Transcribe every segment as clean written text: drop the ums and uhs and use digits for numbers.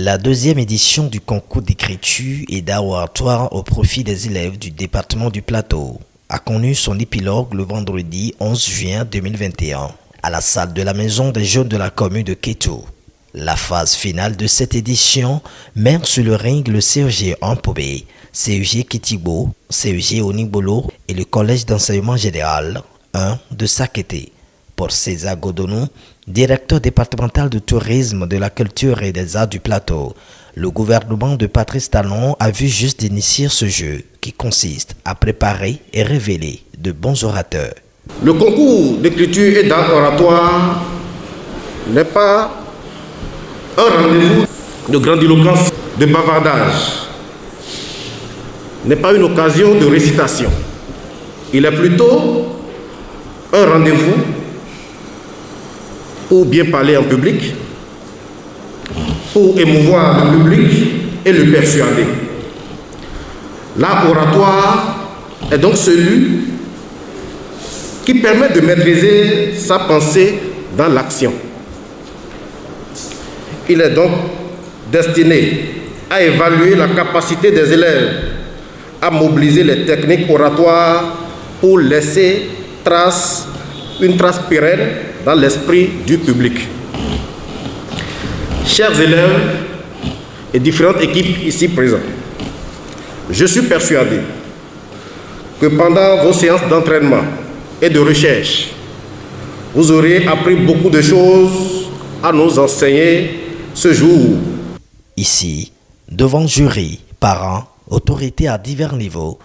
La deuxième édition du concours d'écriture et d'art oratoire au profit des élèves du département du Plateau a connu son épilogue le vendredi 11 juin 2021 à la salle de la Maison des Jeunes de la commune de Kétou. La phase finale de cette édition mène sur le ring le CEG Ampobé, CEG Kitibo, CEG Onigbolo et le Collège d'enseignement général 1 de Sakété. Pour César Godonou, directeur départemental de tourisme, de la culture et des arts du Plateau, le gouvernement de Patrice Talon a vu juste d'initier ce jeu qui consiste à préparer et révéler de bons orateurs. Le concours d'écriture et d'art oratoire n'est pas un rendez-vous de grandiloquence, de bavardage, n'est pas une occasion de récitation. Il est plutôt un rendez-vous pour bien parler en public, pour émouvoir le public et le persuader. L'art oratoire est donc celui qui permet de maîtriser sa pensée dans l'action. Il est donc destiné à évaluer la capacité des élèves à mobiliser les techniques oratoires pour laisser une trace pérenne dans l'esprit du public. Chers élèves et différentes équipes ici présentes, je suis persuadé que pendant vos séances d'entraînement et de recherche, vous aurez appris beaucoup de choses à nous enseigner ce jour. Ici, devant jury, parents, autorités à divers niveaux,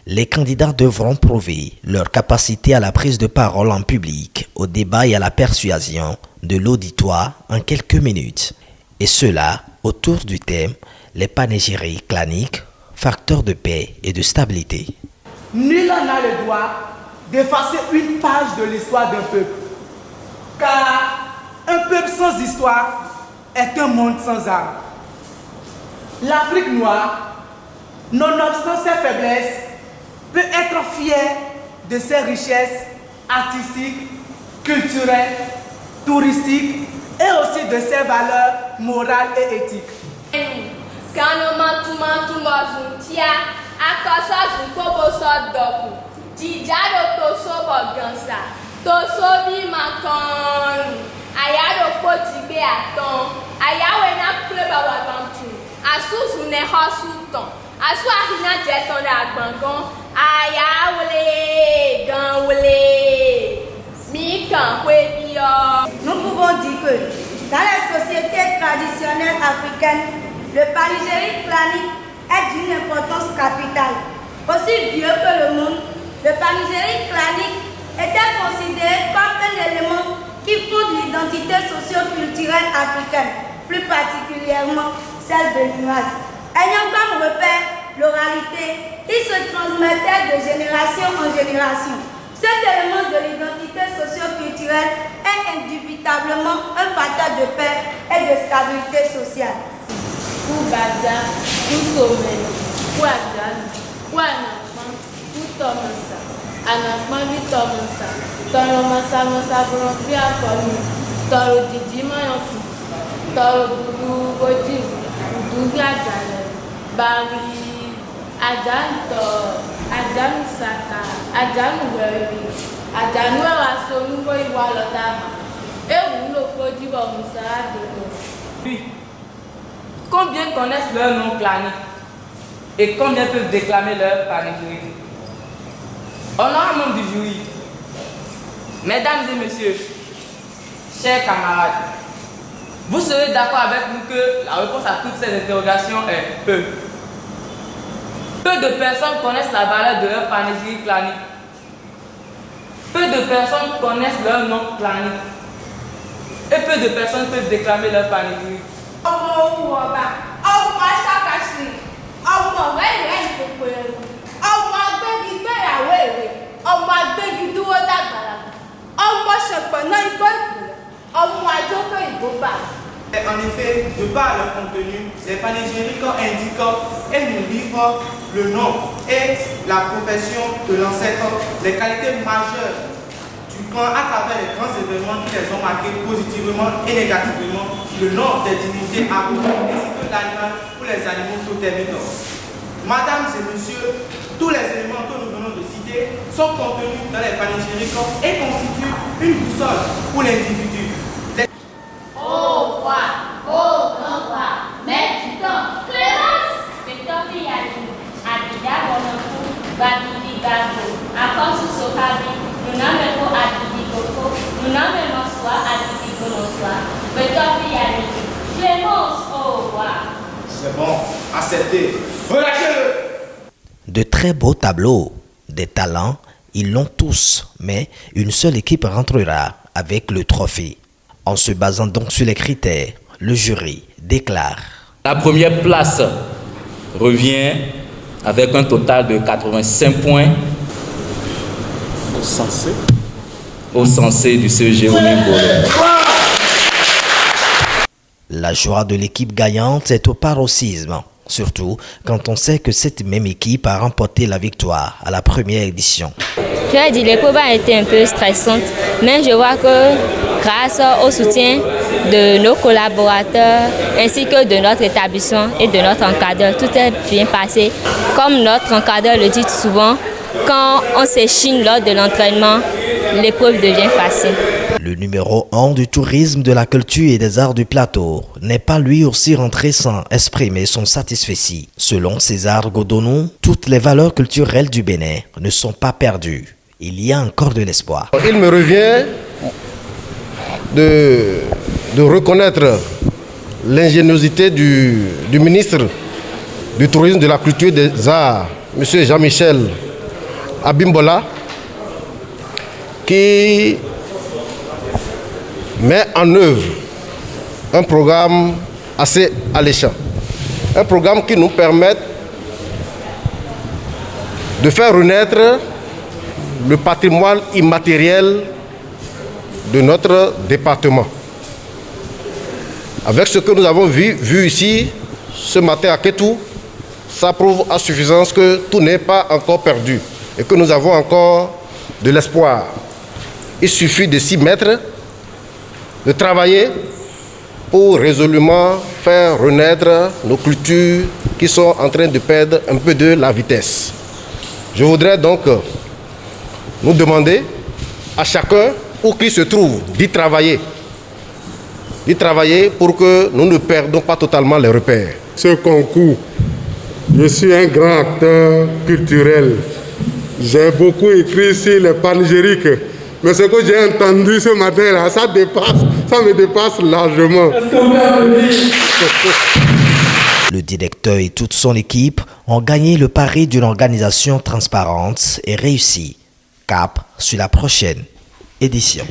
les candidats devront prouver leur capacité à la prise de parole en public, au débat et à la persuasion de l'auditoire en quelques minutes. Et cela autour du thème « Les panégyriques claniques, facteurs de paix et de stabilité ». Nul n'en a le droit d'effacer une page de l'histoire d'un peuple. Car un peuple sans histoire est un monde sans âme. L'Afrique noire, nonobstant ses faiblesses, peut être fière de ses richesses artistiques, culturelles, touristiques et aussi de ses valeurs morales et éthiques. Nous pouvons dire que dans les sociétés traditionnelles africaines, le panégyrique clanique est d'une importance capitale. Aussi vieux que le monde, le panégyrique clanique était considéré comme un élément qui fonde l'identité socio-culturelle africaine, plus particulièrement celle béninoise. Ayant comme repère l'oralité qui se transmettait de génération en génération. Cet élément de l'identité socio-culturelle est indubitablement un facteur de paix et de stabilité sociale. Pour Baza, pour Sommet, pour Adjan, pour un enfant, pour Thomas, un enfant vit Thomas, Toro Massa pour un fils à Pony, Toro Didi Mayanfu, Toro Boudou Boti, Boudou Adjan, Bari, Adjan Saka, Adjan Weri, Adjan Werasso, nous voyons l'Otama, et vous le produit au Moussa de Oui. Combien connaissent leur nom clanique et combien peuvent déclamer leur panégyrique? On a un membre du jury. Mesdames et messieurs, chers camarades, vous serez d'accord avec nous que la réponse à toutes ces interrogations est peu. Peu de personnes connaissent la valeur de leur panégyrique clanique. Peu de personnes connaissent leur nom clanique. Et peu de personnes peuvent déclamer leur panégyrique. En effet, de par leur contenu, les panégyriques indiquent et nous livrent le nom et la profession de l'ancêtre, les qualités majeures Tu prends à travers les grands événements qui les ont marqués positivement et négativement le nom des divinités agoniques ainsi que l'animal ou les animaux totémiques. Mesdames et messieurs, tous les éléments que nous venons de citer sont contenus dans les panégyriques et constituent une boussole pour l'individu. Au roi, au grand roi, maître du temps, Clémence, Victorie Yali, Abida Bonafou, Babidi Gabo, Akosu Sokabi, nous n'amenons Abidi Koko, nous n'amenons soit Abidi Konoswa, Victorie Yali, Clémence, au roi. C'est bon, acceptez. Relâchez-le. De très beaux tableaux, des talents, ils l'ont tous, mais une seule équipe rentrera avec le trophée. En se basant donc sur les critères, le jury déclare. La première place revient avec un total de 85 points au censé du CE Jérôme Bolloré. La joie de l'équipe gagnante est au paroxysme, surtout quand on sait que cette même équipe a remporté la victoire à la première édition. Je vais dire, l'épreuve a été un peu stressante, mais je vois que grâce au soutien de nos collaborateurs ainsi que de notre établissement et de notre encadreur, tout est bien passé. Comme notre encadreur le dit souvent, quand on s'échine lors de l'entraînement, l'épreuve devient facile. Le numéro 1 du tourisme, de la culture et des arts du plateau n'est pas lui aussi rentré sans exprimer son satisfait. Selon César Godonou, toutes les valeurs culturelles du Bénin ne sont pas perdues. Il y a encore de l'espoir. Il me revient de reconnaître l'ingéniosité du ministre du Tourisme, de la Culture et des Arts, M. Jean-Michel Abimbola, qui met en œuvre un programme assez alléchant. Un programme qui nous permet de faire renaître le patrimoine immatériel de notre département. Avec ce que nous avons vu ici ce matin à Kétou, ça prouve à suffisance que tout n'est pas encore perdu et que nous avons encore de l'espoir. Il suffit de s'y mettre, de travailler pour résolument faire renaître nos cultures qui sont en train de perdre un peu de la vitesse. Je voudrais donc nous demander à chacun, où qu'il se trouve, d'y travailler pour que nous ne perdons pas totalement les repères. Ce concours, je suis un grand acteur culturel. J'ai beaucoup écrit sur les panégyriques, mais ce que j'ai entendu ce matin-là, ça me dépasse largement. Le directeur et toute son équipe ont gagné le pari d'une organisation transparente et réussie. Cap sur la prochaine édition.